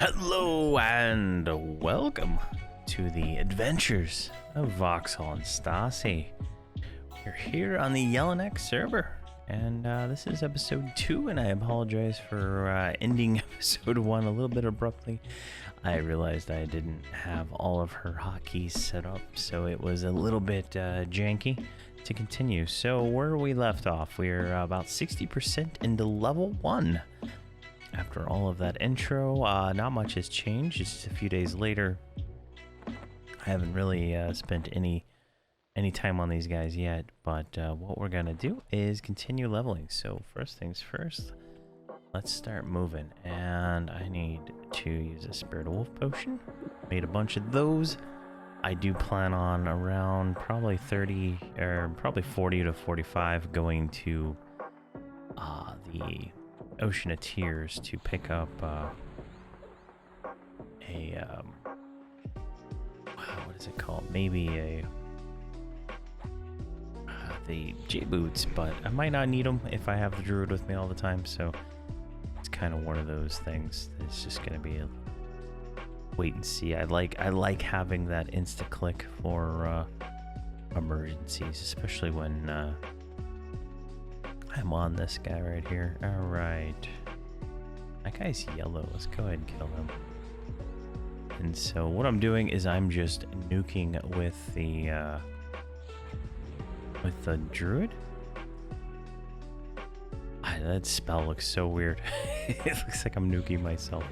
Hello and welcome to the adventures of Voxl and Stassi. We're here on the Yellowneck server, and this is episode 2, and I apologize for ending episode 1 a little bit abruptly. I realized I didn't have all of her hotkeys set up, so it was a little bit janky to continue. So where we left off, we're about 60% into level 1. After all of that intro, not much has changed. Just a few days later, I haven't really spent any time on these guys yet, but what we're gonna do is continue leveling. So first things first, let's start moving, and I need to use a Spirit of Wolf potion. Made a bunch of those. I do plan on around probably 30 or probably 40 to 45 going to the Ocean of Tears to pick up what is it called? Maybe the J-boots, but I might not need them if I have the druid with me all the time, so it's kind of one of those things. It's just gonna be a wait and see. I like having that insta click for emergencies, especially when I'm on this guy right here. All right, that guy's yellow. Let's go ahead and kill him. And so what I'm doing is I'm just nuking with the druid. That spell looks so weird. It looks like I'm nuking myself.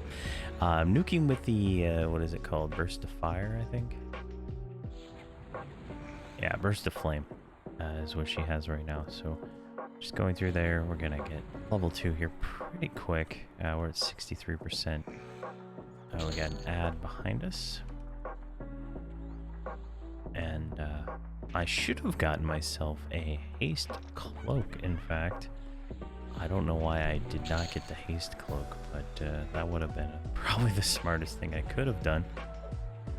I'm nuking with the what is it called? Burst of Fire, I think. Yeah, Burst of Flame is what she has right now. So just going through there, we're gonna get level 2 here pretty quick. We're at 63%. We got an ad behind us, and I should have gotten myself a haste cloak. In fact, I don't know why I did not get the haste cloak, but that would have been probably the smartest thing I could have done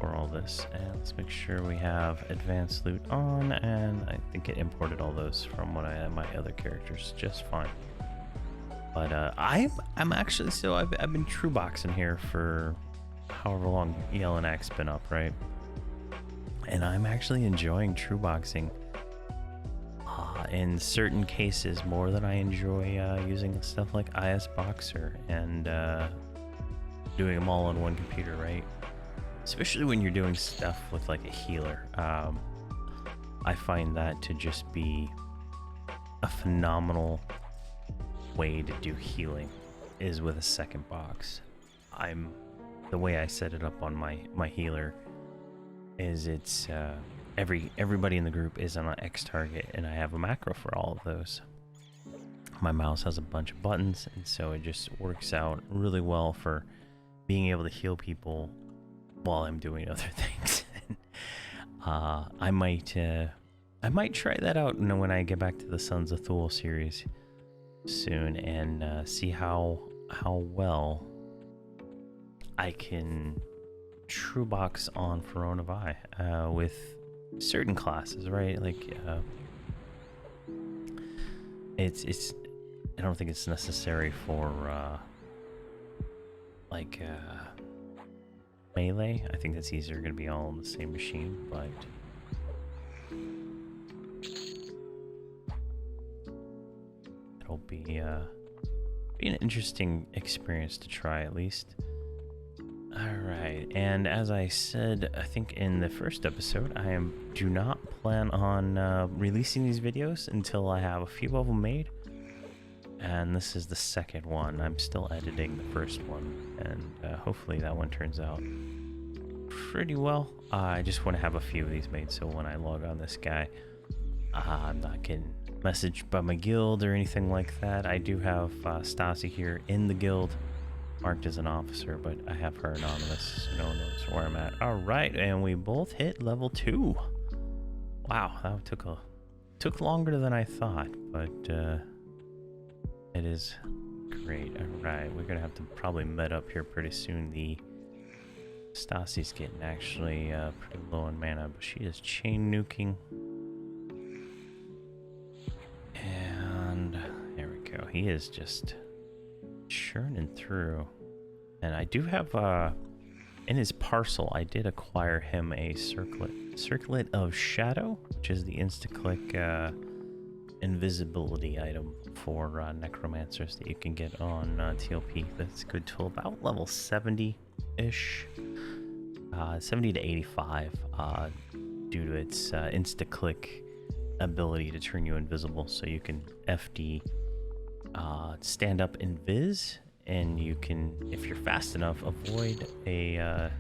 for all this. And let's make sure we have advanced loot on, and I think it imported all those from one of my other characters just fine. But I'm actually, so I've been true boxing here for however long Yellowneck's been up, right? And I'm actually enjoying true boxing in certain cases more than I enjoy using stuff like IS Boxer and doing them all on one computer, right? Especially when you're doing stuff with like a healer. I find that to just be a phenomenal way to do healing is with a second box. The way I set it up on my healer is it's everybody in the group is on an X target, and I have a macro for all of those. My mouse has a bunch of buttons, and so it just works out really well for being able to heal people while I'm doing other things. I might try that out, when I get back to the Sons of Thule series soon, and see how well I can true box on Verant Interactive with certain classes, right? Like it's I don't think it's necessary for melee. I think that's easier going to be all on the same machine, but it'll be an interesting experience to try at least. Alright, and as I said, I think in the first episode, I do not plan on releasing these videos until I have a few of them made. And this is the second one. I'm still editing the first one, and hopefully that one turns out pretty well. I just want to have a few of these made, so when I log on this guy, I'm not getting messaged by my guild or anything like that. I do have Stassi here in the guild, marked as an officer, but I have her anonymous, so no one knows where I'm at. All right, and we both hit level 2. Wow, that took longer than I thought, but it is great. All right, we're gonna have to probably med up here pretty soon. The Stassi's getting actually pretty low on mana, but she is chain nuking. And there we go. he is just churning through. And I do have, in his parcel, I did acquire him a circlet of shadow, which is the insta-click invisibility item for necromancers that you can get on TLP. That's good till about level 70-ish, 70 to 85, due to its insta-click ability to turn you invisible, so you can FD stand up invis, and you can, if you're fast enough, avoid a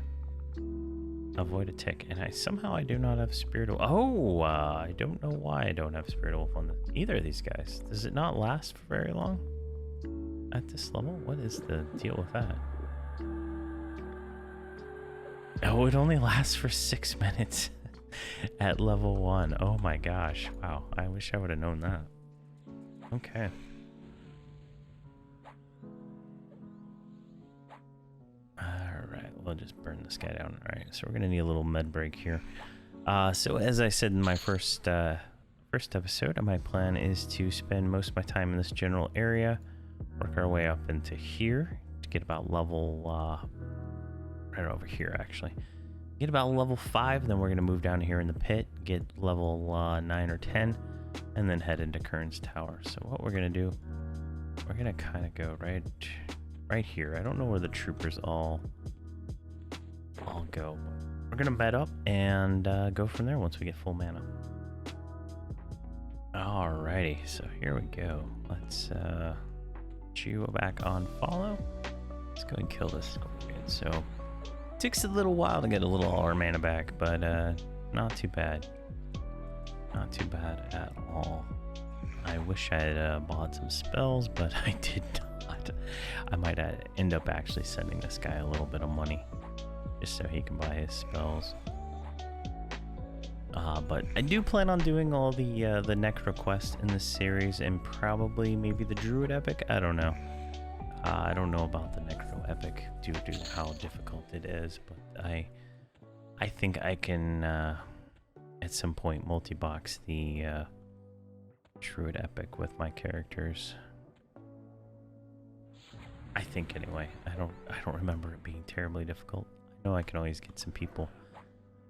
tick. And I do not have Spirit Wolf. Oh, I don't know why I don't have Spirit Wolf on either of these guys. Does it not last for very long at this level? What is the deal with that? Oh, it only lasts for 6 minutes at level 1. Oh my gosh. Wow. I wish I would have known that. Okay. Alright, we'll just burn this guy down. Alright, so we're gonna need a little med break here. So as I said in my first episode, my plan is to spend most of my time in this general area, work our way up into here to get about level right over here actually. Get about level 5, then we're going to move down here in the pit, get level 9 or 10, and then head into Kern's Tower. So what we're going to do, we're going to kind of go right here. I don't know where the troopers all go. We're going to bed up and go from there once we get full mana. Alrighty, so here we go. Let's chew back on follow. Let's go and kill this scorpion. So takes a little while to get a little all our mana back, but not too bad. Not too bad at all. I wish I had bought some spells, but I did not. I might end up actually sending this guy a little bit of money just so he can buy his spells. But I do plan on doing all the necro quests in this series, and probably maybe the druid epic. I don't know. I don't know about the necro epic due to how difficult it is, but I think I can at some point multi-box the druid epic with my characters. I think anyway. I don't remember it being terribly difficult. I know I can always get some people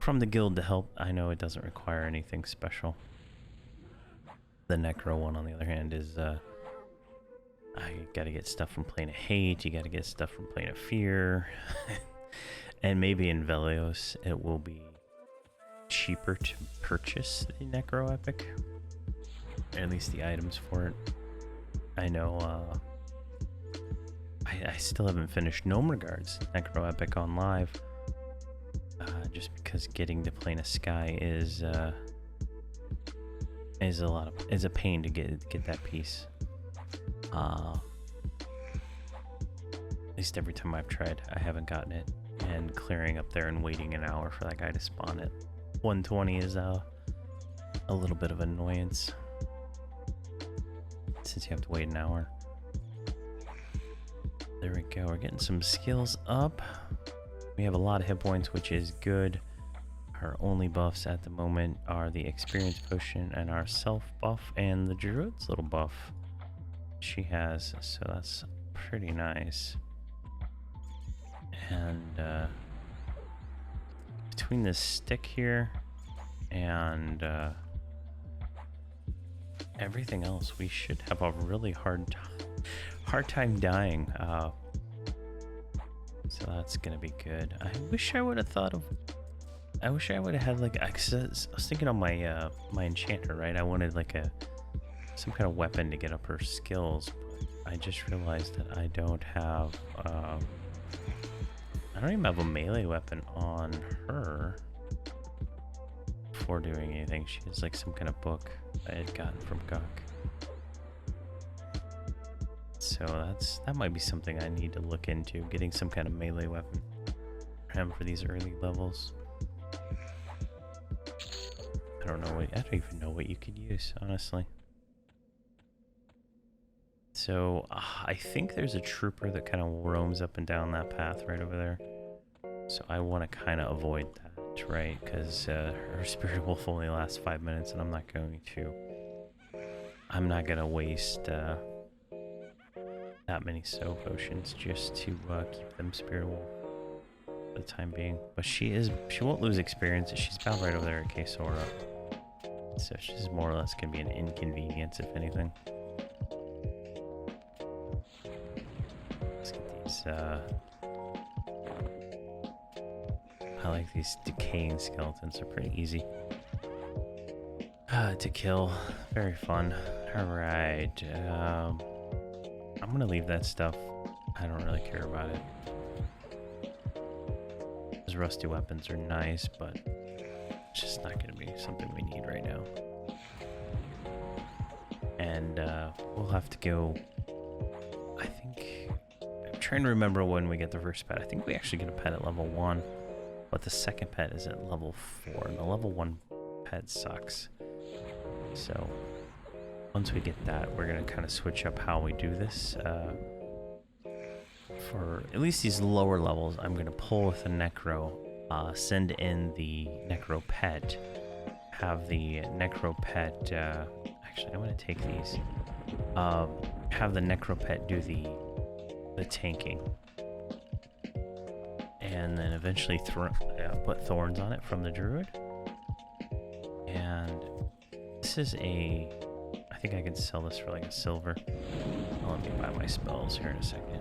from the guild to help. I know it doesn't require anything special. The necro one, on the other hand, is I gotta get stuff from Plane of Hate, you gotta get stuff from Plane of Fear, and maybe in Velios it will be cheaper to purchase the Necro Epic, or at least the items for it. I know I still haven't finished Gnomeregard's Necro Epic on live, just because getting to Plane of Sky is a pain to get that piece. At least every time I've tried, I haven't gotten it, and clearing up there and waiting an hour for that guy to spawn at 120 is a little bit of annoyance, since you have to wait an hour. There we go, we're getting some skills up. We have a lot of hit points, which is good. Our only buffs at the moment are the experience potion and our self buff, and the druid's little buff she has, so that's pretty nice. And between this stick here and everything else, we should have a really hard time dying. So that's gonna be good. I wish I would have had like access. I was thinking on my my enchanter, right? I wanted like some kind of weapon to get up her skills, but I just realized that I don't have I don't even have a melee weapon on her for doing anything. She has like some kind of book I had gotten from Gok. So that might be something I need to look into, getting some kind of melee weapon for him for these early levels. I don't even know what you could use, honestly. So I think there's a trooper that kind of roams up and down that path right over there. So I want to kind of avoid that, right? Because her Spirit Wolf only lasts 5 minutes, and I'm not going to waste that many soul potions just to keep them spirit wolf for the time being. But she won't lose experience. She's bound right over there at Kesora. So she's more or less gonna be an inconvenience, if anything. Let's get these, I like these decaying skeletons. They're pretty easy to kill. Very fun. Alright, I'm gonna leave that stuff. I don't really care about it. Those rusty weapons are nice, but it's just not gonna be something we need right now. And we'll have to go, I think, I'm trying to remember when we get the first pet. I think we actually get a pet at level 1, but the second pet is at level 4, and the level 1 pet sucks. So once we get that, we're gonna kind of switch up how we do this. For at least these lower levels, I'm gonna pull with the necro, send in the necro pet, have the necro pet, actually I'm gonna take these, have the necro pet do the tanking, and then eventually put thorns on it from the druid. And this is I think I can sell this for like a silver. Let me buy my spells here in a second.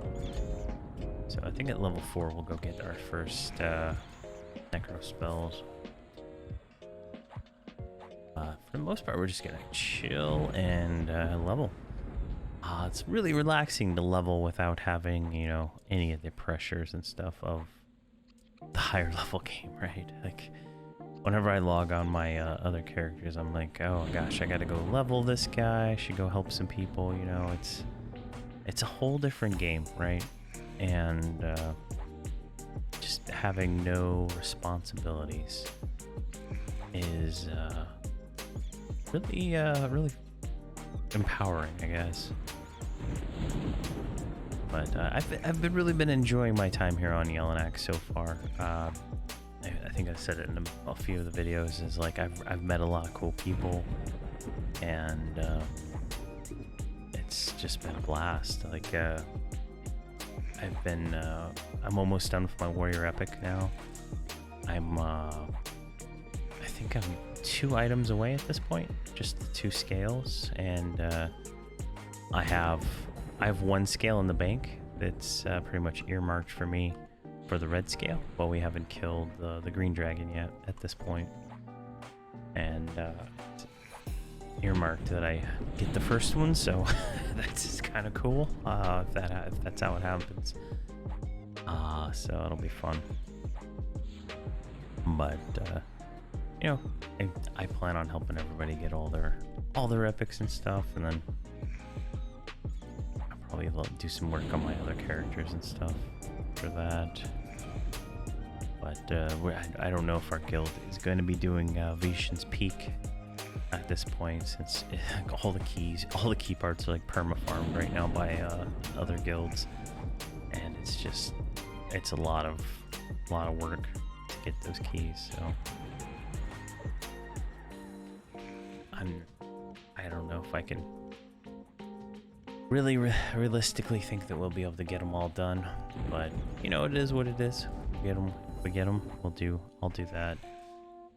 So I think at level 4 we'll go get our first necro spells. For the most part, we're just gonna chill and level. It's really relaxing to level without having, you know, any of the pressures and stuff of the higher level game, right? Like, whenever I log on my other characters, I'm like, oh gosh, I gotta go level this guy. I should go help some people. You know, it's a whole different game, right? And just having no responsibilities is really empowering, I guess. But I've really been enjoying my time here on Jelinek so far. I think I said it in a few of the videos. Is like I've met a lot of cool people, and it's just been a blast. Like I'm almost done with my warrior epic now. I think I'm 2 items away at this point, just the 2 scales, and I have 1 scale in the bank that's pretty much earmarked for me for the red scale, but we haven't killed the green dragon yet at this point. And earmarked that I get the first one, so that's kind of cool if that's how it happens. So it'll be fun. But you know, I plan on helping everybody get all their epics and stuff, and then I'll probably do some work on my other characters and stuff for that. But I don't know if our guild is going to be doing Vishan's Peak at this point, since all the key parts are like perma-farmed right now by other guilds, and it's a lot of work to get those keys. So I don't know if I can really realistically think that we'll be able to get them all done, but you know, it is what it is. If we get them, I'll do that.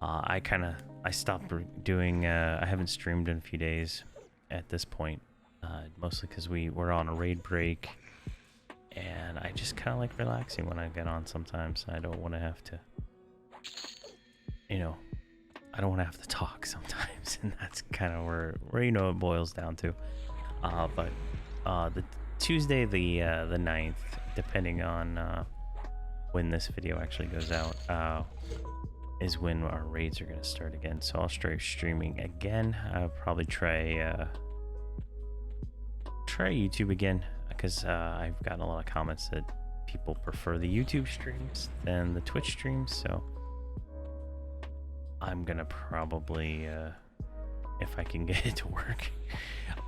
I stopped doing, I haven't streamed in a few days at this point, mostly because we were on a raid break, and I just kind of like relaxing when I get on sometimes. I don't want to have to, you know, I don't want to have to talk sometimes, and that's kind of where you know it boils down to. But the Tuesday the 9th, depending on when this video actually goes out, is when our raids are going to start again. So I'll start streaming again. I'll probably try YouTube again, because I've gotten a lot of comments that people prefer the YouTube streams than the Twitch streams. So I'm gonna probably, if I can get it to work.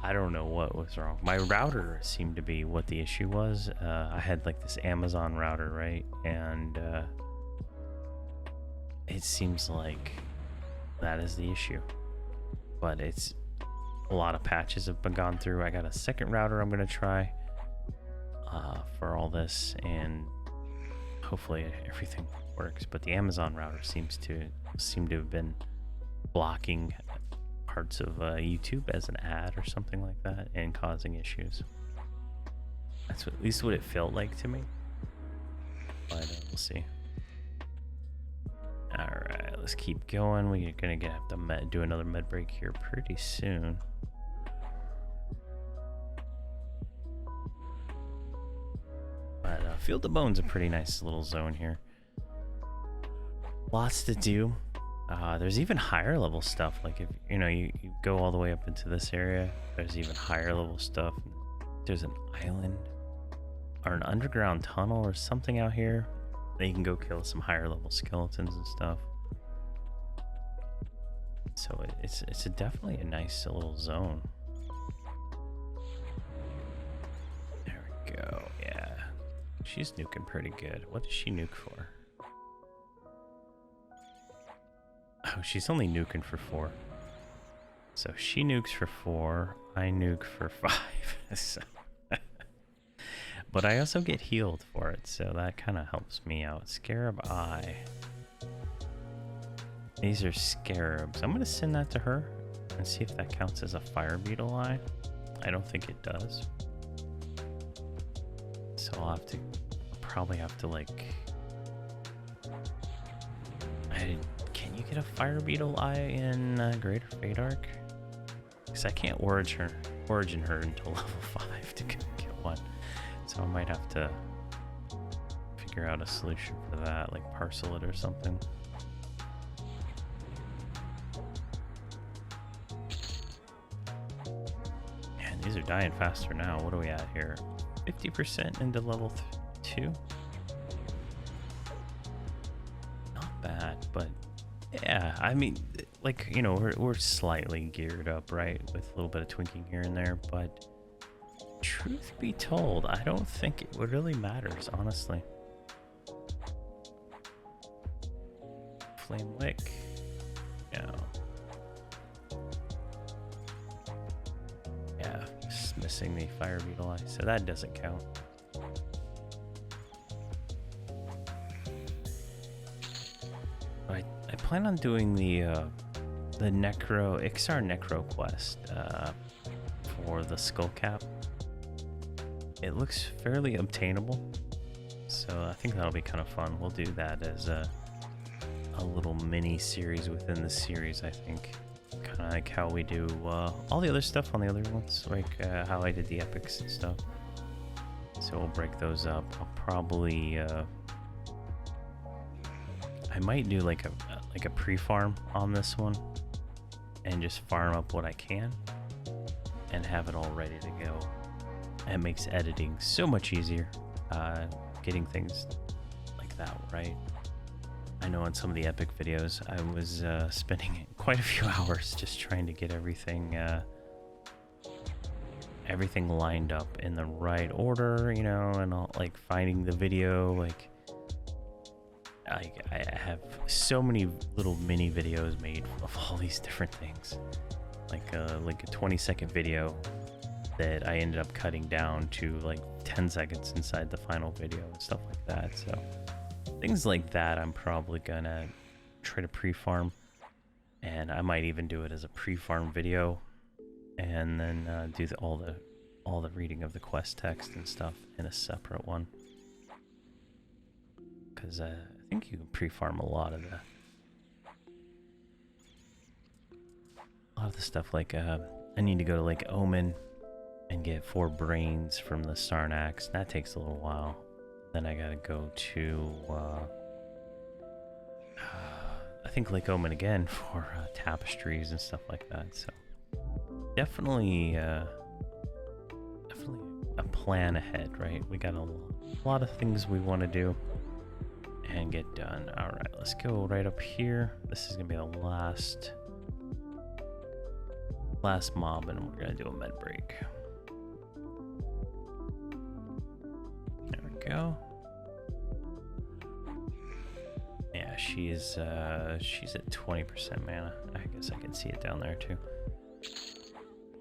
I don't know what was wrong. My router seemed to be what the issue was. I had like this Amazon router, right? And it seems like that is the issue. But it's a lot of patches have been gone through. I got a second router I'm gonna try. for all this, and hopefully everything works. But the Amazon router seem to have been blocking parts of YouTube as an ad or something like that, and causing issues. That's at least what it felt like to me. But we'll see. All right, let's keep going. We're gonna have to do another med break here pretty soon. But Field of Bone's a pretty nice little zone here. Lots to do. There's even higher level stuff. Like if you go all the way up into this area, there's even higher level stuff. There's an island or an underground tunnel or something out here. Then you can go kill some higher level skeletons and stuff. So it's definitely a nice little zone. There we go. Yeah, she's nuking pretty good. What does she nuke for? Oh, she's only nuking for 4. So she nukes for 4. I nuke for 5. So but I also get healed for it, so that kind of helps me out. Scarab Eye. These are scarabs. I'm going to send that to her and see if that counts as a fire beetle eye. I don't think it does. So I'll probably have to like... Can you get a fire beetle eye in Greater Fadark? Because I can't origin her until level 5 to get one. So I might have to figure out a solution for that, like parcel it or something. Man, these are dying faster now. What are we at here? 50% into level 2? Not bad, but yeah, I mean, like, we're slightly geared up, right? With a little bit of tweaking here and there, but truth be told, I don't think it really matters, honestly. Flame Lick. No. Yeah, just missing the fire beetle eye, so that doesn't count. I plan on doing the Ixar Necro quest for the skull cap. It looks fairly obtainable, so I think that'll be kind of fun. We'll do that as a little mini series within the series, I think. Kind of like how we do all the other stuff on the other ones, like how I did the epics and stuff. So we'll break those up. I'll probably I might do like a pre-farm on this one and just farm up what I can and have it all ready to go. It makes editing so much easier, getting things like that right. I know on some of the epic videos I was spending quite a few hours just trying to get everything lined up in the right order, and all, like finding the video. Like I have so many little mini videos made of all these different things, like a 20-second video that I ended up cutting down to like 10 seconds inside the final video and stuff like that. So things like that I'm probably gonna try to pre-farm, and I might even do it as a pre-farm video and then do all the reading of the quest text and stuff in a separate one, because I think you can pre-farm a lot of the stuff. Like I need to go to Lake Omen and get 4 brains from the Sarnax. That takes a little while. Then I gotta go to I think Lake Omen again for tapestries and stuff like that. So definitely a plan ahead, right? We got a lot of things we want to do and get done. All right, let's go right up here. This is gonna be the last mob, and we're gonna do a med break. There we go. Yeah, she's at 20% mana. I guess I can see it down there too.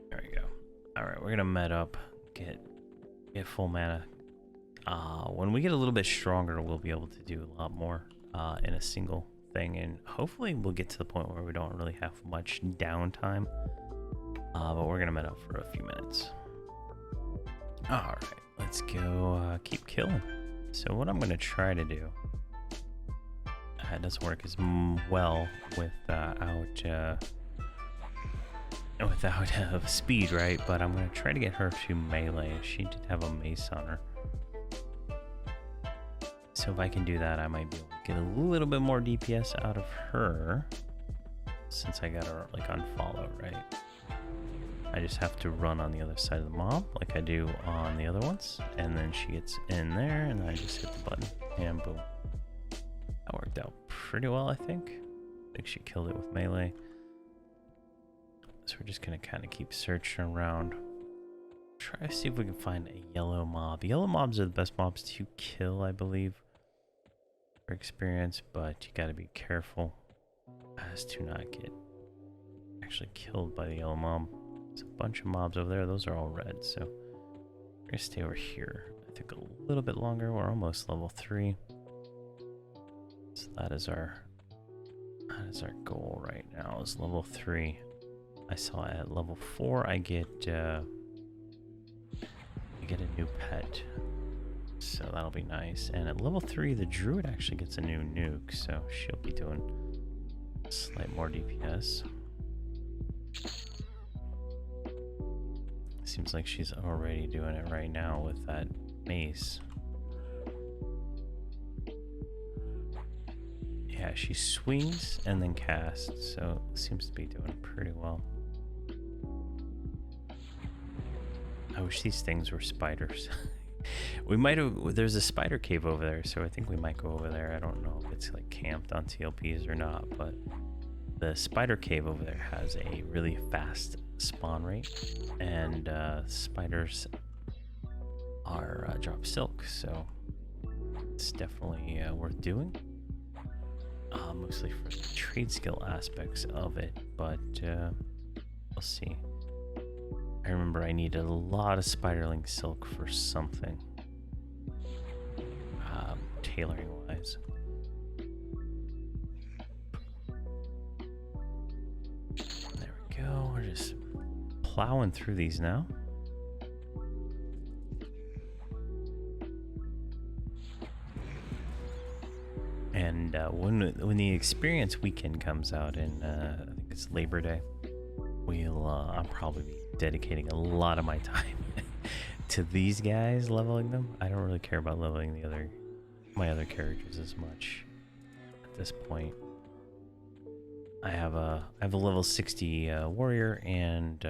There we go. All right, we're gonna med up, get full mana, When we get a little bit stronger, we'll be able to do a lot more in a single thing, and hopefully we'll get to the point where we don't really have much downtime. But we're gonna met up for a few minutes. All right, let's go keep killing. So what I'm gonna try to do, it doesn't work as well without speed, right? But I'm gonna try to get her to melee. She did have a mace on her. So if I can do that, I might be able to get a little bit more DPS out of her, since I got her like on follow, right? I just have to run on the other side of the mob like I do on the other ones, and then she gets in there, and then I just hit the button, and boom. That worked out pretty well, I think. I think she killed it with melee. So we're just gonna kind of keep searching around. Try to see if we can find a yellow mob. Yellow mobs are the best mobs to kill, I believe, for experience, but you gotta be careful as to not get actually killed by the yellow mob. There's a bunch of mobs over there. Those are all red, so we're gonna stay over here. I think a little bit longer. We're almost level 3. So that is our goal right now, is level 3. I saw at level 4 I get a new pet, so that'll be nice. And at level 3 the druid actually gets a new nuke, so she'll be doing a slight more DPS. Seems like she's already doing it right now with that mace. Yeah, she swings and then casts, so seems to be doing pretty well. I wish these things were spiders. We might have, there's a spider cave over there, so I think we might go over there. I don't know if it's like camped on TLPs or not, but the spider cave over there has a really fast spawn rate, and spiders are drop silk, so it's definitely worth doing. Mostly for the trade skill aspects of it, but we'll see. I remember I needed a lot of spiderling silk for something, tailoring wise. There we go. We're just plowing through these now. And when the experience weekend comes out in I think it's Labor Day, I'll probably be dedicating a lot of my time to these guys, leveling them. I don't really care about leveling my other characters as much at this point. I have a level 60 warrior and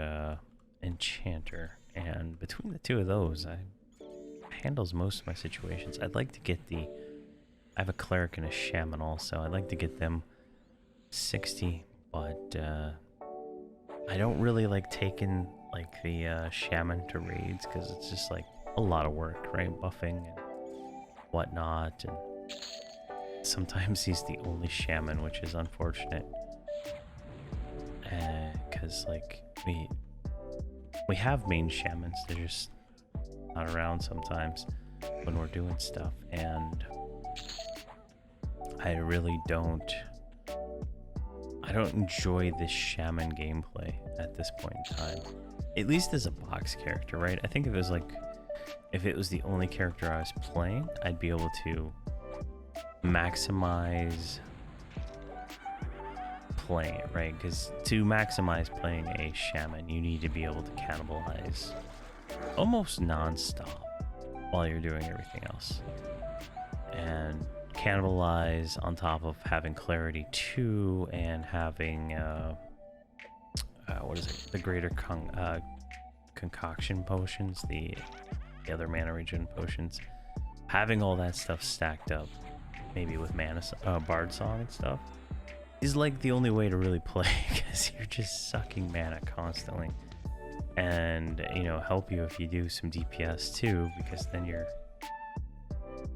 enchanter, and between the two of those, I handles most of my situations. I'd like to get I have a cleric and a shaman also. I'd like to get them 60, but I don't really like taking like the shaman to raids, because it's just like a lot of work, right? Buffing and whatnot, and sometimes he's the only shaman, which is unfortunate. Because like we have main shamans, they're just not around sometimes when we're doing stuff, and I really don't enjoy this shaman gameplay at this point in time. At least as a box character, right? I think if it was the only character I was playing, I'd be able to maximize playing it, right? Because to maximize playing a shaman, you need to be able to cannibalize almost non-stop while you're doing everything else. And cannibalize on top of having clarity 2 and having what is it, the greater concoction potions, the other mana regen potions, having all that stuff stacked up, maybe with bard song and stuff, is like the only way to really play, because you're just sucking mana constantly. And help you if you do some DPS too, because then you're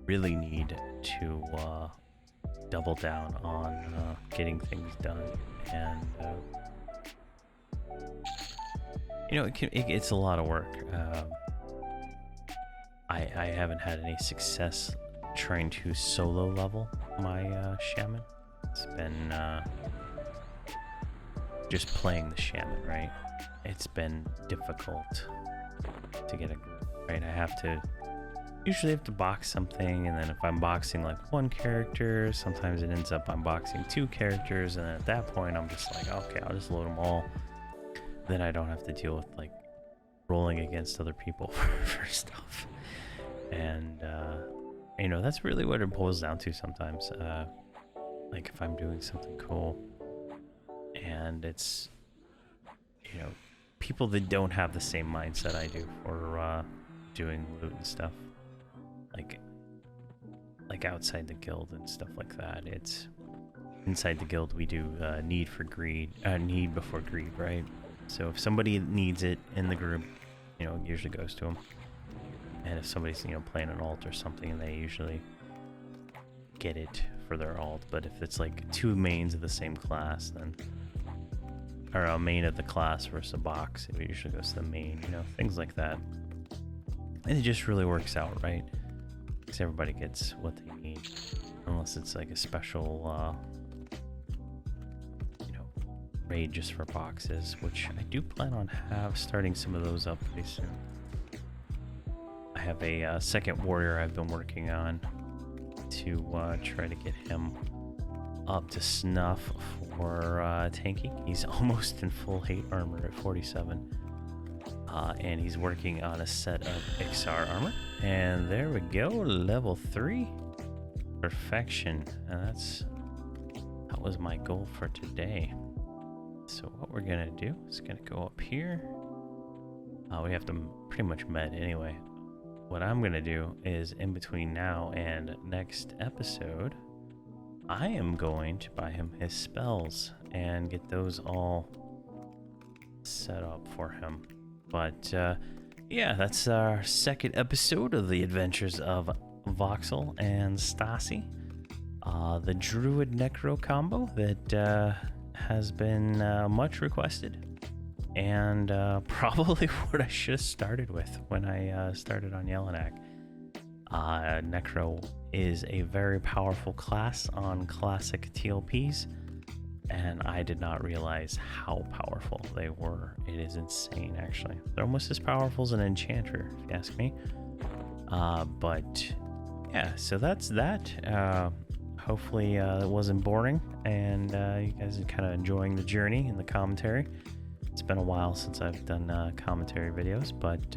really need to double down on getting things done. And it's a lot of work. I haven't had any success trying to solo level my shaman. It's been just playing the shaman, right? It's been difficult to get a group, right? I usually have to box something, and then if I'm boxing like one character, sometimes it ends up I'm boxing 2 characters, and then at that point I'm just like, okay, I'll just load them all. Then I don't have to deal with like rolling against other people for stuff. And you know, that's really what it boils down to sometimes. Like if I'm doing something cool and it's, you know, people that don't have the same mindset I do for doing loot and stuff, like outside the guild and stuff like that. It's inside the guild we do need before greed, right? So if somebody needs it in the group, you know, it usually goes to them. And if somebody's, you know, playing an alt or something, they usually get it for their alt. But if it's like 2 mains of the same class, then, or a main of the class versus a box, it usually goes to the main, you know, things like that. And it just really works out, right? Because everybody gets what they need, unless it's like a special, you know, raid just for boxes, which I do plan on starting some of those up pretty soon. I have a second warrior I've been working on to try to get him up to snuff for tanking. He's almost in full hate armor at 47. And he's working on a set of XR armor. And there we go, level 3. Perfection. And that was my goal for today. So what we're gonna do is gonna go up here. We have to pretty much med anyway. What I'm gonna do is in between now and next episode, I am going to buy him his spells and get those all set up for him. But yeah, that's our second episode of the adventures of Voxl and Stassi, the druid necro combo that has been much requested. And probably what I should have started with when I started on Yellowneck. Necro is a very powerful class on classic TLPs, and I did not realize how powerful they were. It is insane, actually. They're almost as powerful as an enchanter, if you ask me. But yeah, so that's that. Hopefully it wasn't boring, and you guys are kind of enjoying the journey and the commentary. It's been a while since I've done commentary videos, but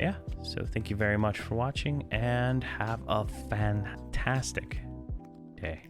yeah, so thank you very much for watching, and have a fantastic day.